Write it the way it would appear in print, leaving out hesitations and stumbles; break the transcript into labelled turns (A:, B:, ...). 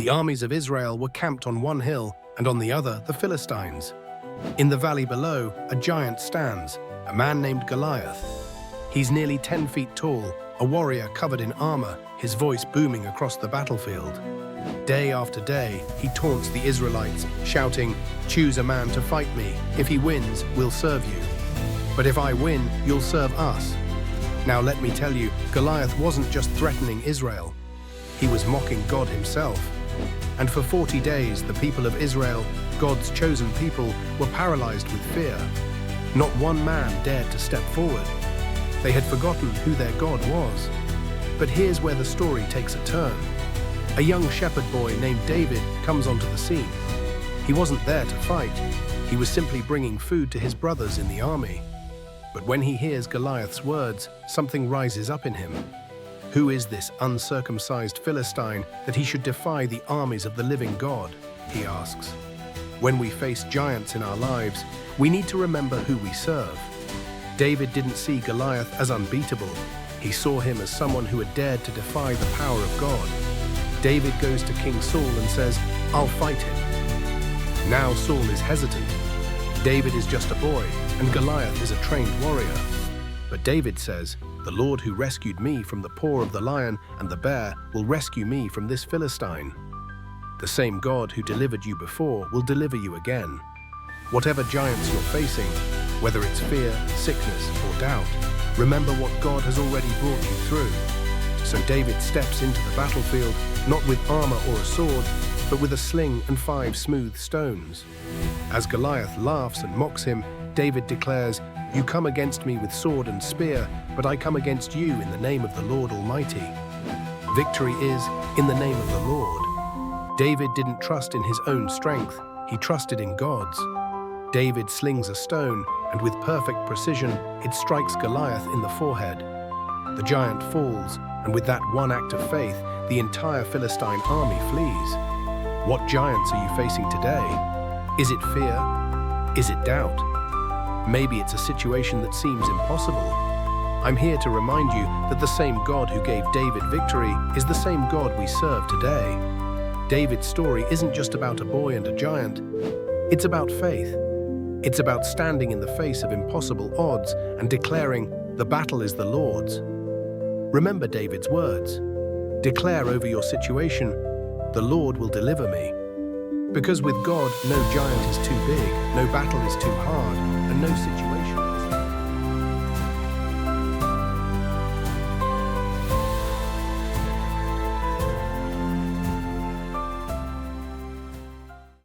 A: The armies of Israel were camped on one hill, and on the other, the Philistines. In the valley below, a giant stands, a man named Goliath. He's nearly 10 feet tall, a warrior covered in armor, his voice booming across the battlefield. Day after day, he taunts the Israelites, shouting, "Choose a man to fight me. If he wins, we'll serve you. But if I win, you'll serve us." Now let me tell you, Goliath wasn't just threatening Israel. He was mocking God himself. And for 40 days, the people of Israel, God's chosen people, were paralyzed with fear. Not one man dared to step forward. They had forgotten who their God was. But here's where the story takes a turn. A young shepherd boy named David comes onto the scene. He wasn't there to fight. He was simply bringing food to his brothers in the army. But when he hears Goliath's words, something rises up in him. Who is this uncircumcised Philistine that he should defy the armies of the living God? He asks. When we face giants in our lives, we need to remember who we serve. David didn't see Goliath as unbeatable. He saw him as someone who had dared to defy the power of God. David goes to King Saul and says, "I'll fight him." Now Saul is hesitant. David is just a boy, and Goliath is a trained warrior. But David says, "The Lord who rescued me from the paw of the lion and the bear will rescue me from this Philistine." The same God who delivered you before will deliver you again. Whatever giants you're facing, whether it's fear, sickness, or doubt, remember what God has already brought you through. So David steps into the battlefield, not with armor or a sword, but with a sling and 5 smooth stones. As Goliath laughs and mocks him, David declares, "You come against me with sword and spear, but I come against you in the name of the Lord Almighty." Victory is in the name of the Lord. David didn't trust in his own strength, he trusted in God's. David slings a stone, and with perfect precision, it strikes Goliath in the forehead. The giant falls, and with that one act of faith, the entire Philistine army flees. What giants are you facing today? Is it fear? Is it doubt? Maybe it's a situation that seems impossible. I'm here to remind you that the same God who gave David victory is the same God we serve today. David's story isn't just about a boy and a giant. It's about faith. It's about standing in the face of impossible odds and declaring, "The battle is the Lord's." Remember David's words. Declare over your situation, "The Lord will deliver me." Because with God, no giant is too big, no battle is too hard, and no situation